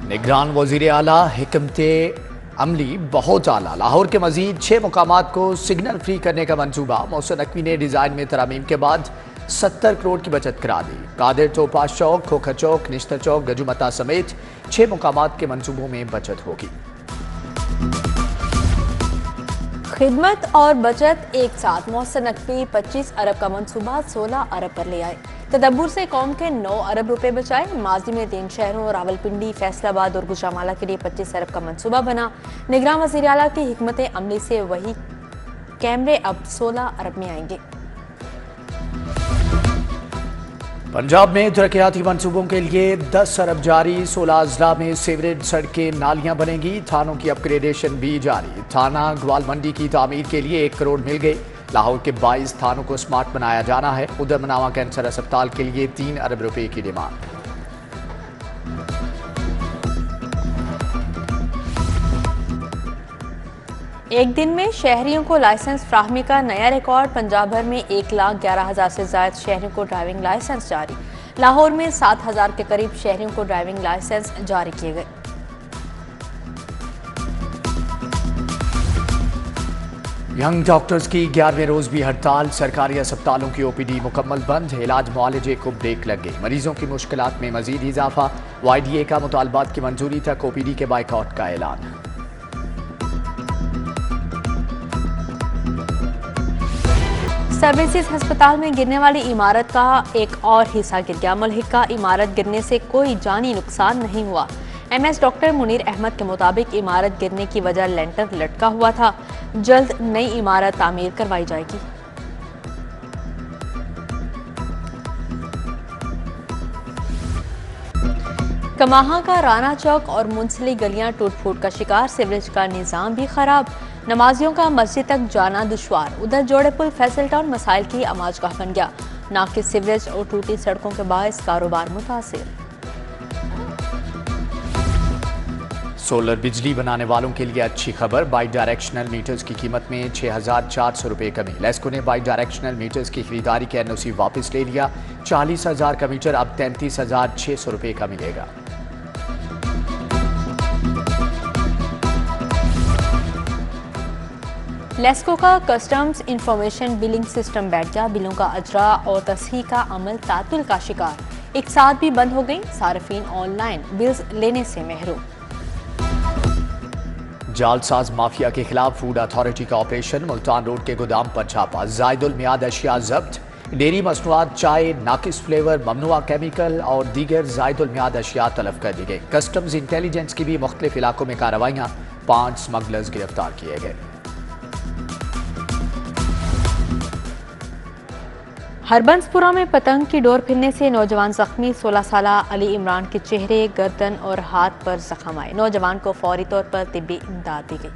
निगरान वज़ीर आला हिकमते अमली बहुत आला। लाहौर के मजीद 6 मुकामात को सिग्नल फ्री करने का मंसूबा। मोहसिन नकवी ने डिज़ाइन में तरामीम के बाद 70 करोड़ की बचत करा दी। कादिर टोपाश चौक, खोखर चौक, निश्तर चौक, गजुमता समेत 6 मुकामात के मंसूबों में बचत होगी। खिदमत और बचत एक साथ। मोहसिन नकवी 25 अरब का मंसूबा 16 अरब पर ले आए। तदब्बुर से कौम के 9 अरब रुपए बचाए। माजी में 3 शहरों रावलपिंडी, फैसलाबाद और गुजरांवाला के लिए 25 अरब का मंसूबा बना। निगरान वज़ीर आला की हिकमत अमली से वही कैमरे अब 16 अरब में आएंगे। पंजाब में तरक्याती मंसूबों के लिए 10 अरब जारी। 16 अजला में सीवरेज, सड़कें, नालियां बनेंगी। थानों की अपग्रेडेशन भी जारी। थाना ग्वाल मंडी की तामीर के लिए 1 करोड़ मिल गए। लाहौर के 22 थानों को स्मार्ट बनाया जाना है। उधर मनावा कैंसर अस्पताल के लिए 3 अरब रुपए की डिमांड। एक दिन में शहरियों को लाइसेंस फ्राहमी का नया रिकॉर्ड। पंजाब भर में 1,11,000 से ज्यादा शहरियों को ड्राइविंग लाइसेंस जारी। लाहौर में 7,000 के करीब शहरियों को ड्राइविंग लाइसेंस जारी किए गए। यंग डॉक्टर्स की 11वें रोज भी हड़ताल। सरकारी अस्पतालों की ओपीडी मुकम्मल बंद। इलाज मुआलजे को ब्रेक लग गई। मरीजों की मुश्किलात में मजीद इजाफा। YDA का मुतालबात की मंजूरी तक OPD के बाइकआउट का ऐलान। सर्विसेज अस्पताल में गिरने वाली इमारत का एक और हिस्सा गिर गया। मुल्हिका इमारत गिरने से कोई जानी नुकसान नहीं हुआ। MS डॉक्टर मुनीर अहमद के मुताबिक इमारत गिरने की वजह लेंटर लटका हुआ था। जल्द नई इमारत तामीर करवाई जाएगी। कमाहा का राना चौक और मुंसली गलियां टूट फूट का शिकार। सीवरेज का निजाम भी खराब। नमाजियों का मस्जिद तक जाना दुश्वार। उधर जोड़े पुल फैसल टाउन मसाइल की आमाजगाह बन गया। नाकिस सीवरेज और टूटी सड़कों के बायस कारोबार मुतासिर। सोलर बिजली बनाने वालों के लिए अच्छी खबर। बाई डायरेक्शनल मीटर्स की कीमत में 6,400 रुपए कमी। लेस्को ने बाई डायरेक्शनल मीटर्स की खरीदारी के NOC वापस ले लिया। 40,000 का मीटर अब 33,600 रुपए का मिलेगा। लेस्को का कस्टम्स इंफॉर्मेशन बिलिंग सिस्टम बैठ गया। बिलों का अजरा और तस्हीह का अमल तातुल का शिकार। एक साथ भी बंद हो गई। सार्फिन ऑनलाइन बिल्स लेने से महरूम। जालसाज माफिया के खिलाफ फूड अथॉरिटी का ऑपरेशन। मुल्तान रोड के गोदाम पर छापा। जायदुल मियाद अशिया जब्त। डेयरी मसनूआत, चाय, नाकिस फ्लेवर, ममनुआ केमिकल और दीगर जायदुल मियाद अशिया तलब कर दी गई। कस्टम्स इंटेलिजेंस की भी मुख्तलिफ इलाकों में कार्रवाइयां। 5 स्मगलर्स गिरफ्तार किए गए। हरबंसपुरा में पतंग की डोर फिरने से नौजवान जख्मी। 16 साला अली इमरान के चेहरे, गर्दन और हाथ पर जख्म आए। नौजवान को फौरी तौर पर तिब्बी इमदाद दी गई।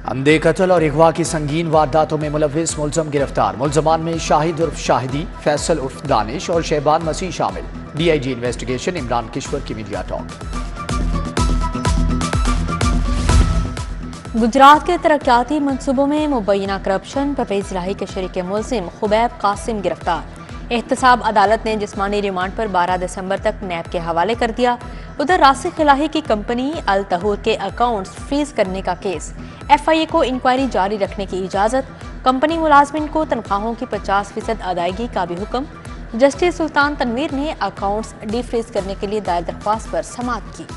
अंधे कत्ल और अगवा की संगीन वारदातों में मुलविस मुलजम गिरफ्तार। मुलजमान में शाहिद उर्फ शाहिदी, फैसल उर्फ दानिश और शहबान मसीह शामिल। DIG इन्वेस्टिगेशन इमरान किश्वर की मीडिया टॉक। गुजरात के तरक्याती मनसूबों में मुबैना करप्शन। परवेज इलाही के शरीक मुलजिम खुबैब कासिम गिरफ्तार। एहतसाब अदालत ने जिस्मानी रिमांड पर 12 दिसंबर तक नैब के हवाले कर दिया। उधर रासिक इलाही की कंपनी अल तहूर के अकाउंट्स फ्रीज करने का केस। FIA को इंक्वायरी जारी रखने की इजाज़त। कंपनी मुलाजमिन को तनख्वाहों की 50% अदायगी का भी हुक्म। जस्टिस सुल्तान तनवीर ने अकाउंट्स डीफ्रीज करने के लिए दायर दरख्वास्त पर समाअत की।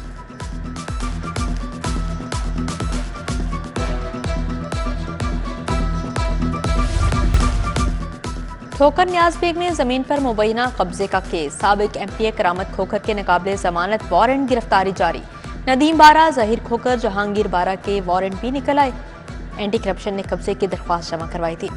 खोखर न्याज बेग में जमीन पर मुबैना कब्जे का केस। साबिक MPA करामत खोखर के नकाबले जमानत वारंट गिरफ्तारी जारी। नदीम बारा, जहीर खोखर, जहांगीर बारा के वारंट भी निकल आए। एंटी करप्शन ने कब्जे की दरख्वास्त जमा करवाई थी।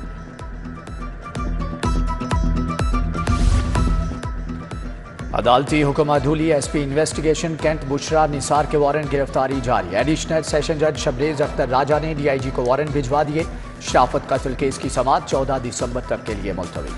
अदालती हुक्म अधूली। SP investigation cantt Bushra Nisar के वारंट गिरफ्तारी जारी। एडिशनल सेशन जज शबरेज अख्तर राजा ने DIG को वारंट भिजवा दिए। शराफत कत्ल केस की समाअत 14 दिसंबर तक के लिए मुलतवी।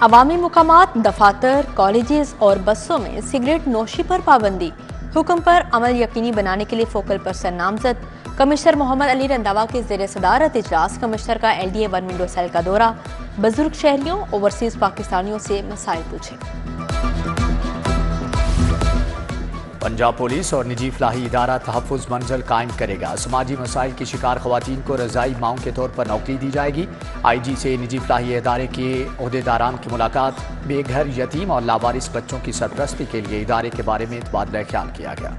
अवामी मुकामात, दफातर, कॉलेजेस और बसों में सिगरेट नोशी पर पाबंदी। हुक्म पर अमल यकीनी बनाने के लिए फोकल पर्सन नामजद। कमिश्नर मोहम्मद अली रंधावा के ज़ेर सदारत इजलास कमिश्नर का LDA 1 विंडो सेल का दौरा, बुजुर्ग शहरियों ओवरसीज पाकिस्तानियों से मसाइल पूछे। पंजाब पुलिस और निजी फलाही इदारा तहफ़्फ़ुज़ मंजिल कायम करेगा। समाजी मसाइल की शिकार ख़वातीन को रज़ाई माओं के तौर पर नौकरी दी जाएगी। IG से निजी फलाही इदारे के ओहदेदारान की मुलाकात। बेघर, यतीम और लावारिस बच्चों की सरपरस्ती के लिए इदारे के बारे में तबादला ख्याल किया गया।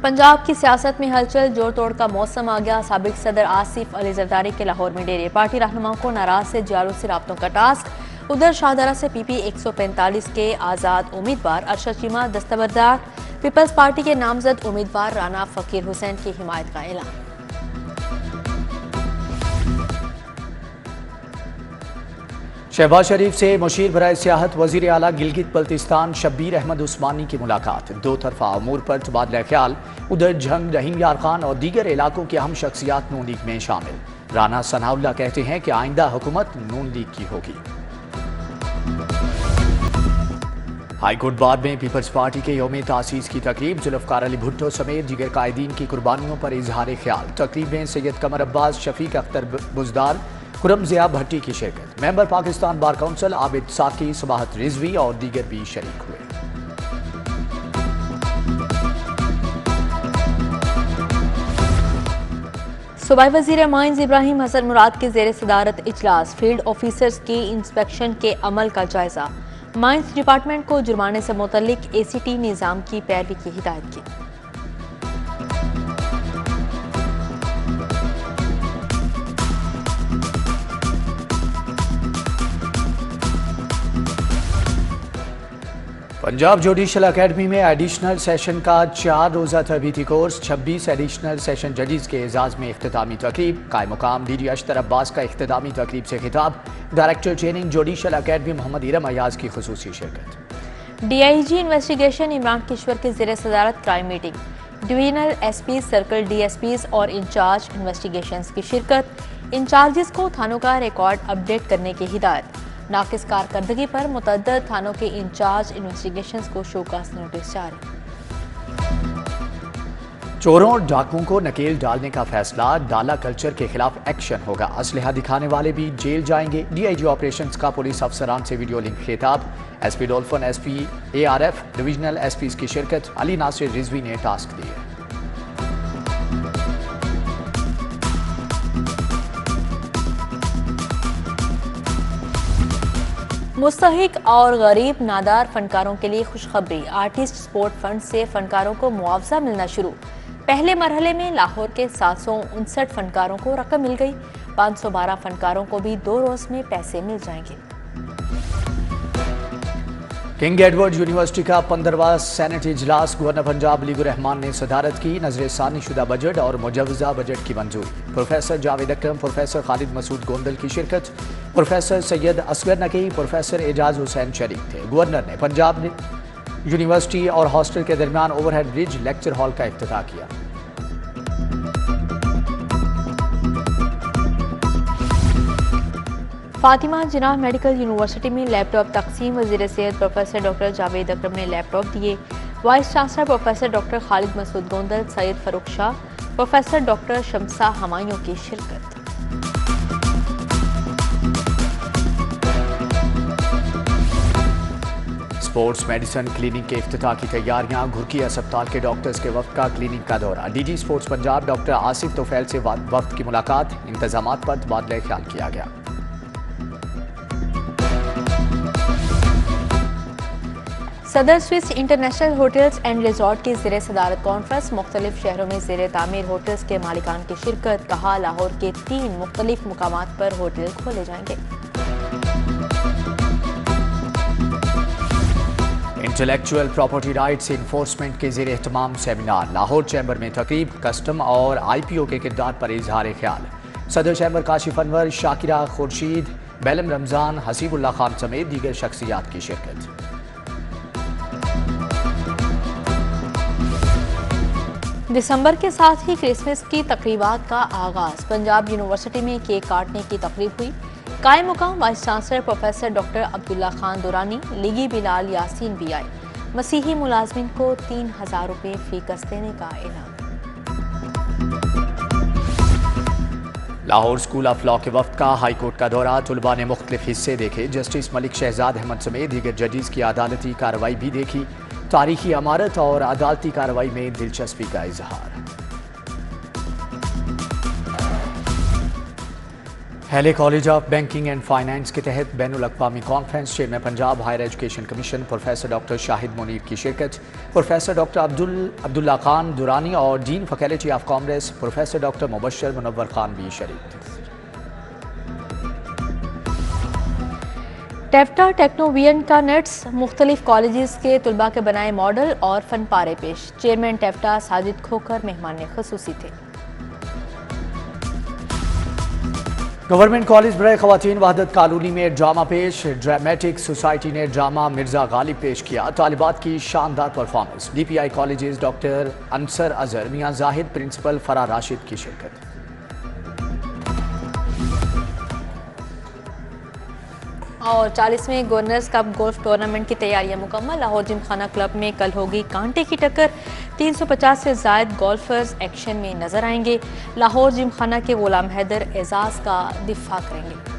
पंजाब की सियासत में हलचल, जोड़ तोड़ का मौसम आ गया। साबिक सदर आसिफ अली जरदारी के लाहौर में डेरे, पार्टी रहनुमाओं को नाराज से जियारों से राब्तों का टास्क। उधर शाहदरा से PP 145 के आज़ाद उम्मीदवार अरशद चीमा दस्तबरदार, पीपल्स पार्टी के नामजद उम्मीदवार राना फकीर हुसैन की हिमायत का ऐलान। शहबाज शरीफ से मुशीर बराए सियाहत वज़ीर आला गिलगित बल्तिस्तान शब्बीर अहमद उस्मानी की मुलाकात। दो तरफा अमूर पर तबादला ख्याल। उधर जंग, रहीम यार खान और दीगर इलाकों की अहम शख्सियात नून लीग में शामिल। राना सनाउल्लाह कहते हैं कि आइंदा हुकूमत नून लीग की होगी। हाईकोर्ट बार में पीपल्स पार्टी के यौम तासीस की तकरीब। जुल्फ़कार अली भुट्टो समेत दीगर कायदीन की कुर्बानियों पर इजहार ख्याल। तकरीब में सैयद कमर अब्बास, शफीक अख्तर बुजदार, खुरम ज़िया भट्टी की शिरकत। Member Pakistan bar council Abid साकी, सबाहत रिजवी और दीगर भी शरीक हुए। सूबाई वज़ीर माइंस इब्राहिम हसन मुराद के ज़ेर सदारत इजलास, फील्ड ऑफिसर्स की इंस्पेक्शन के अमल का जायजा। माइंस डिपार्टमेंट को जुर्माने से मुतल्लिक ACT निज़ाम की पैरवी की हिदायत की। पंजाब जुडिशल अकेडमी में एडिशनल सेशन का 4 रोज़ा तरबीती कोर्स। 26 एडिशनल सेशन जजेस के एजाज़ में इख्तितामी तकरीब। कायम मुकाम DG अशतर अब्बास का इख्तितामी तकरीब से खिताब। Director training judicial academy Mohammad Iram Ayaz की खुसूसी शिरकत। DIG इन्वेस्टिगेशन इमरान किश्वर के ज़ेर सदारत crime meeting. Divisional SP, circle DSPs और इंचार्ज इन्वेस्टिगेशंस की शिरकत। इंचार्जेस को थानों का रिकॉर्ड अपडेट करने की हिदायत। नाकिस कारकर्दगी पर मुतअद्दिद थानों के इंचार्ज इन्वेस्टिगेशंस को शोकास नोटिस जारी। चोरों और डाकुओं को नकेल डालने का फैसला। डाला कल्चर के खिलाफ एक्शन होगा। असलहा दिखाने वाले भी जेल जाएंगे। DIG ऑपरेशंस का पुलिस अफसरान से वीडियो लिंक खिताब। SP dolphin, SP ARF, divisional SPs की शिरकत। अली नासिर रिजवी ने टास्क दिए। मुस्तहिक और गरीब नादार फनकारों के लिए खुशखबरी। आर्टिस्ट सपोर्ट फंड से फनकारों को मुआवजा मिलना शुरू। पहले मरहले में लाहौर के 759 फनकारों को रकम मिल गई। 512 फनकारों को भी 2 रोज में पैसे मिल जाएंगे। किंग एडवर्ड यूनिवर्सिटी का 15वां सेनेट इजलास। गवर्नर पंजाब अली रहमान ने सदारत की। नजरसानी शुदा बजट और मुजवजा बजट की मंजूरी। प्रोफेसर जावेद अकरम, प्रोफेसर खालिद मसूद गोंदल की शिरकत। प्रोफेसर सैयद असगर नकी, प्रोफेसर एजाज हुसैन शरीक थे। गवर्नर ने पंजाब यूनिवर्सिटी और हॉस्टल के दरमियान ओवरहेड ब्रिज लेक्चर हॉल का इफ्तिताह किया। फातिमा जिन्नाह मेडिकल यूनिवर्सिटी में लैपटॉप तकसीम। वज़ीर सेहत प्रोफेसर डॉक्टर जावेद अकरम ने लैपटॉप दिए। Vice chancellor professor doctor Khalid Masood Gondal, Syed Farrukh Shah, professor doctor Shamsa Humayun की शिरकत। स्पोर्ट्स मेडिसिन क्लिनिक के इफ्तिताह की तैयारियां। घुरकी अस्पताल के डॉक्टर्स के वफ्द का क्लिनिक का दौरा। DG sports Punjab doctor Asif Tufail से वफ्द की मुलाकात। इंतजामात पर तबादला ख्याल किया गया। सदर Swiss international hotels and resort की ज़ेर सदारत कॉन्फ्रेंस। मुख्तलिफ शहरों में ज़ेर तामीर होटल्स के मालिकान की शिरकत। कहा लाहौर के 3 मुख्तलिफ मुकामात पर होटल खोले जाएंगे। इंटेलेक्चुअल प्रॉपर्टी राइट्स इन्फोर्समेंट के ज़ेर एहतमाम सेमिनार। लाहौर चैम्बर में तकरीब। कस्टम और IPO के किरदार पर इजहार ख्याल। सदर चैम्बर काशिफ अनवर, शाकिरा खुर्शीद, बेलम रमजान, हसीबुल्लाह खान समेत दीगर शख्सियात की शिरकत। दिसंबर के साथ ही क्रिसमस की तकरीबात का आगाज। पंजाब यूनिवर्सिटी में केक काटने की तकरीब हुई। कायम मुकाम vice chancellor professor doctor Abdullah Khan Durrani, लीगी बिलाल यासीन भी आए। मसीही मुलाजमिन को 3000 रुपये फीकस देने का ऐलान। लाहौर स्कूल ऑफ लॉ के वक्त का हाईकोर्ट का दौरा, तुलबा ने मुख्तलिफ हिस्से देखे। जस्टिस मलिक शहजाद अहमद समेत दीगर जजेस की अदालती कार्रवाई भी देखी। तारीखी अमारत और अदालती कार्रवाई में दिलचस्पी का इजहार। Hailey college of banking and finance के तहत बैनुल अक़वामी conference, chairman Punjab higher education commission professor doctor Shahid Munir की शिरकत। प्रोफेसर डॉक्टर अब्दुल्ला खान दुरानी और dean faculty of commerce professor doctor Mubashar Munawwar Khan भी शरीक। टेफ्टा टेक्नोवियन का नेट्स, मुख्तलिफ कॉलेजेस के तुलबा के बनाए मॉडल और फन पारे पेश। चेयरमैन टेफ्टा साजिद खोकर मेहमान खुसूसी थे। गवर्नमेंट कॉलेज बड़े खवातीन वहदत कॉलोनी में ड्रामा पेश। ड्रामेटिक सोसाइटी ने ड्रामा मिर्जा गालिब पेश किया। तालिबात की शानदार performance. DPI colleges doctor Ansar Azhar, Mian Zahid, principal Farah Rashid की शिरकत। और 40वें गवर्नर्स कप गोल्फ टूर्नामेंट की तैयारियां मुकम्मल। लाहौर जिमखाना क्लब में कल होगी कांटे की टक्कर। 350 से ज़ायद गोल्फर्स एक्शन में नजर आएंगे। लाहौर जिमखाना के गुलाम हैदर एजाज का दिफा करेंगे।